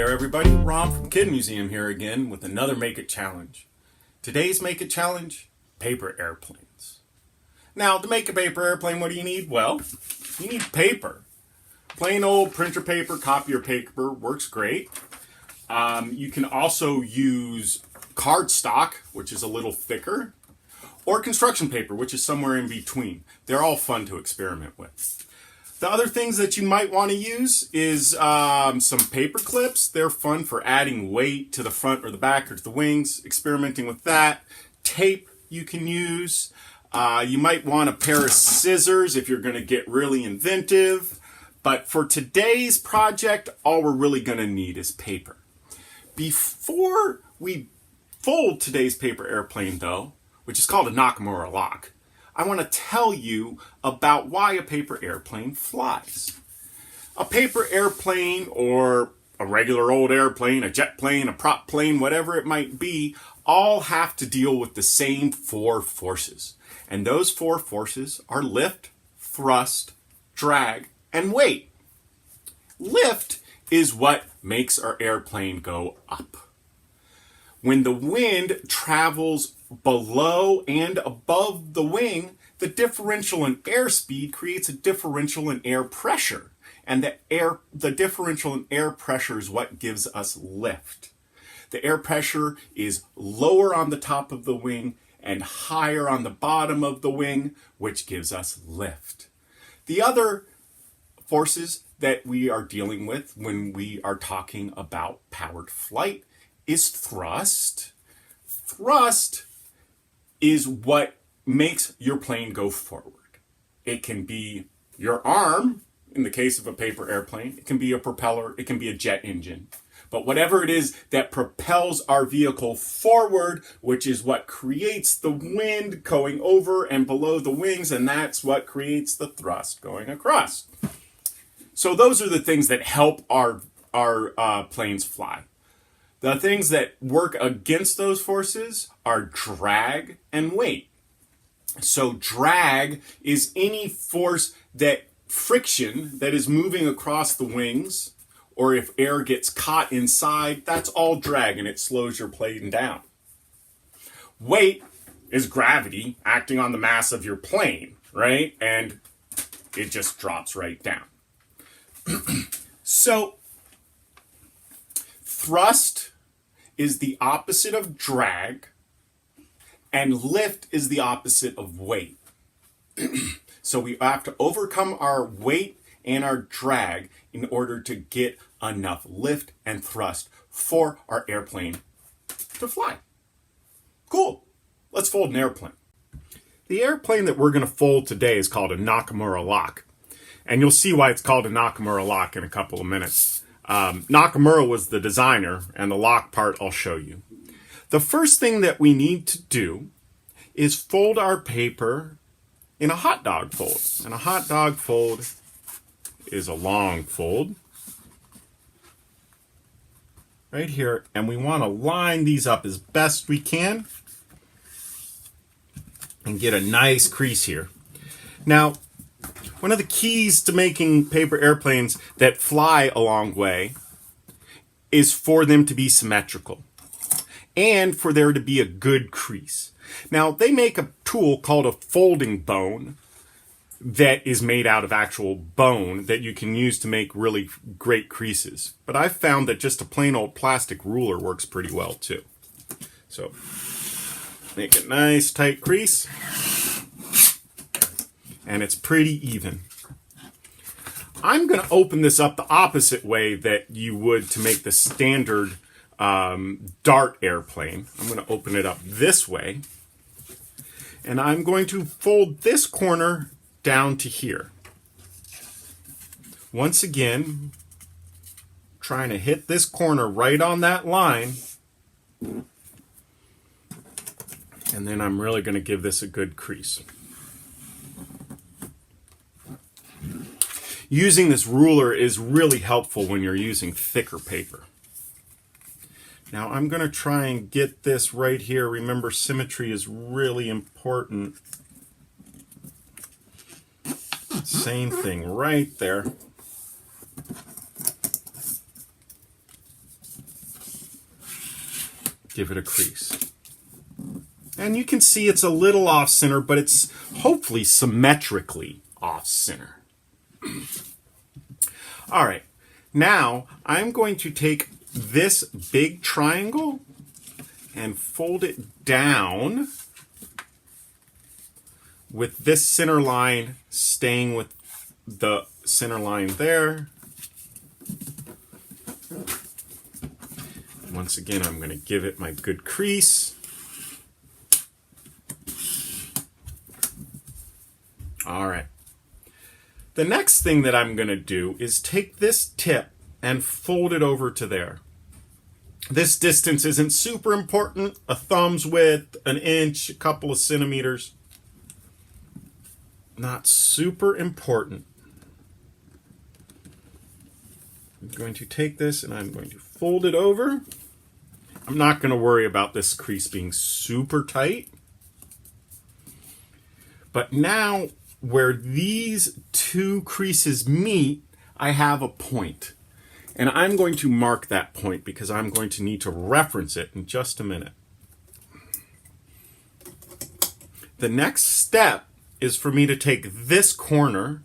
there everybody, Ram from Kid Museum here again with another Make It Challenge. Today's Make It Challenge, paper airplanes. Now to make a paper airplane, what do you need? Well, you need paper. Plain old printer paper, copier paper works great. You can also use cardstock, which is a little thicker, or construction paper, which is somewhere in between. They're all fun to experiment with. The other things that you might want to use is some paper clips. They're fun for adding weight to the front or the back or to the wings, experimenting with that. Tape you can use. You might want a pair of scissors if you're going to get really inventive. But for today's project, all we're really going to need is paper. Before we fold today's paper airplane, though, which is called a nakamura lock, I want to tell you about why a paper airplane flies. A paper airplane, or a regular old airplane, a jet plane, a prop plane, whatever it might be, all have to deal with the same four forces. And those four forces are lift, thrust, drag, and weight. Lift is what makes our airplane go up. When the wind travels below and above the wing, the differential in airspeed creates a differential in air pressure. And the differential in air pressure is what gives us lift. The air pressure is lower on the top of the wing and higher on the bottom of the wing, which gives us lift. The other forces that we are dealing with when we are talking about powered flight is thrust. Thrust is what makes your plane go forward. It can be your arm, in the case of a paper airplane. It can be a propeller. It can be a jet engine. But whatever it is that propels our vehicle forward, which is what creates the wind going over and below the wings, and that's what creates the thrust going across. So those are the things that help our planes fly. The things that work against those forces are drag and weight. So drag is any force friction that is moving across the wings, or if air gets caught inside, that's all drag and it slows your plane down. Weight is gravity acting on the mass of your plane, right? And it just drops right down. So thrust is the opposite of drag, and lift is the opposite of weight. So we have to overcome our weight and our drag in order to get enough lift and thrust for our airplane to fly. Cool. Let's fold an airplane. The airplane that we're going to fold today is called a nakamura lock. And you'll see why it's called a nakamura lock in a couple of minutes. Nakamura was the designer, and the lock part I'll show you. The first thing that we need to do is fold our paper in a hot dog fold. And a hot dog fold is a long fold right here, and we want to line these up as best we can and get a nice crease here. Now, one of the keys to making paper airplanes that fly a long way is for them to be symmetrical and for there to be a good crease. Now, they make a tool called a folding bone that is made out of actual bone that you can use to make really great creases. But I've found that just a plain old plastic ruler works pretty well too. So, make a nice tight crease. And it's pretty even. I'm going to open this up the opposite way that you would to make the standard dart airplane. I'm going to open it up this way. And I'm going to fold this corner down to here. Once again, trying to hit this corner right on that line. And then I'm really going to give this a good crease. Using this ruler is really helpful when you're using thicker paper. Now I'm going to try and get this right here. Remember, symmetry is really important. Same thing right there. give it a crease. And you can see it's a little off center, but it's hopefully symmetrically off center. All right, now I'm going to take this big triangle and fold it down with this center line staying with the center line there. Once again, I'm going to give it my good crease. All right. The next thing that I'm going to do is take this tip and fold it over to there. This distance isn't super important. A thumb's width, an inch, a couple of centimeters. Not super important. I'm going to take this and I'm going to fold it over. I'm not going to worry about this crease being super tight. But now where these two creases meet, I have a point. And I'm going to mark that point because I'm going to need to reference it in just a minute. The next step is for me to take this corner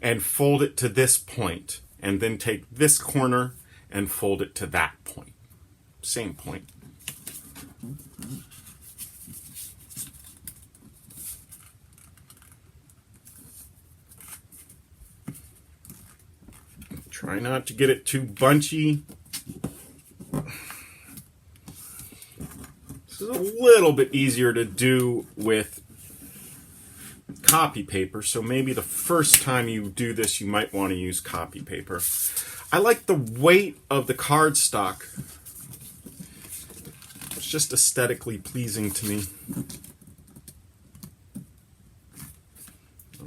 and fold it to this point, and then take this corner and fold it to that point. Same point. Try not to get it too bunchy. This is a little bit easier to do with copy paper, so maybe the first time you do this, you might want to use copy paper. I like the weight of the cardstock. It's just aesthetically pleasing to me.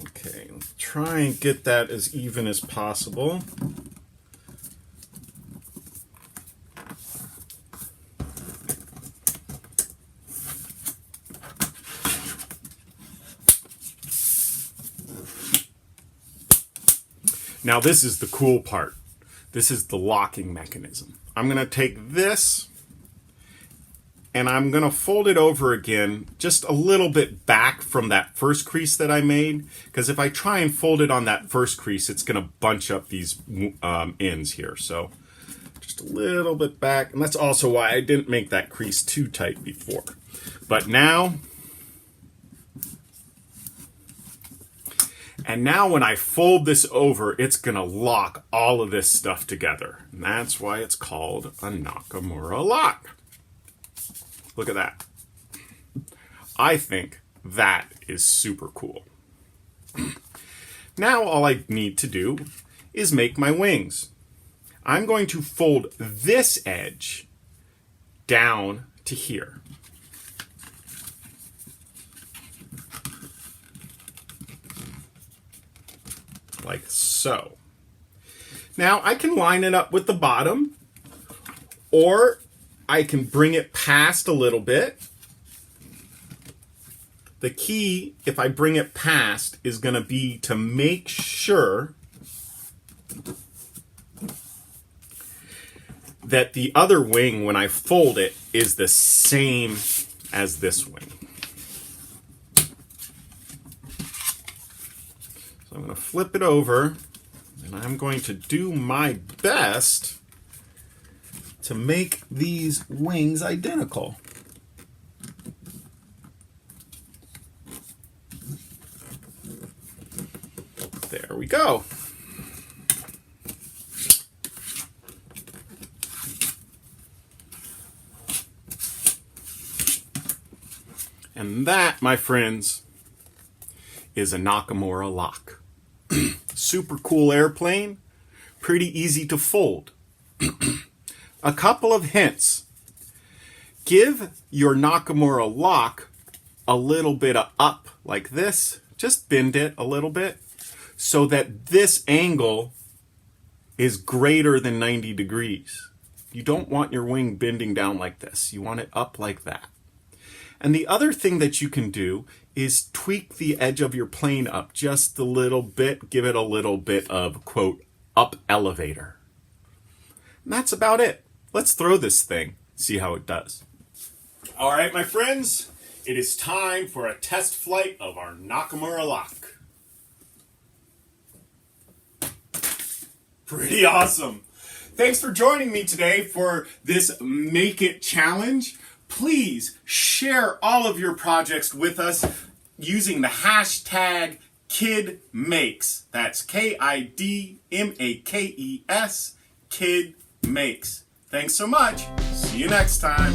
Okay, let's try and get that as even as possible. Now this is the cool part. This is the locking mechanism. I'm going to take this and I'm going to fold it over again just a little bit back from that first crease that I made, because if I try and fold it on that first crease, it's going to bunch up these ends here. So just a little bit back, and that's also why I didn't make that crease too tight before. But now, when I fold this over, it's going to lock all of this stuff together. And that's why it's called a Nakamura lock. Look at that. I think that is super cool. Now all I need to do is make my wings. I'm going to fold this edge down to here. Like so. Now I can line it up with the bottom, or I can bring it past a little bit. The key, if I bring it past, is going to be to make sure that the other wing, when I fold it, is the same as this wing. So I'm going to flip it over, and I'm going to do my best to make these wings identical. There we go. And that, my friends, is a Nakamura lock. Super cool airplane, pretty easy to fold. A couple of hints. Give your Nakamura lock a little bit of up like this. Just bend it a little bit so that this angle is greater than 90 degrees. You don't want your wing bending down like this. You want it up like that. And the other thing that you can do is tweak the edge of your plane up just a little bit. Give it a little bit of, quote, up elevator. And that's about it. Let's throw this thing, see how it does. All right, my friends, it is time for a test flight of our Nakamura lock. Pretty awesome. Thanks for joining me today for this Make It Challenge. Please share all of your projects with us using the hashtag KidMakes. That's KIDMAKES, KidMakes. Thanks so much. See you next time.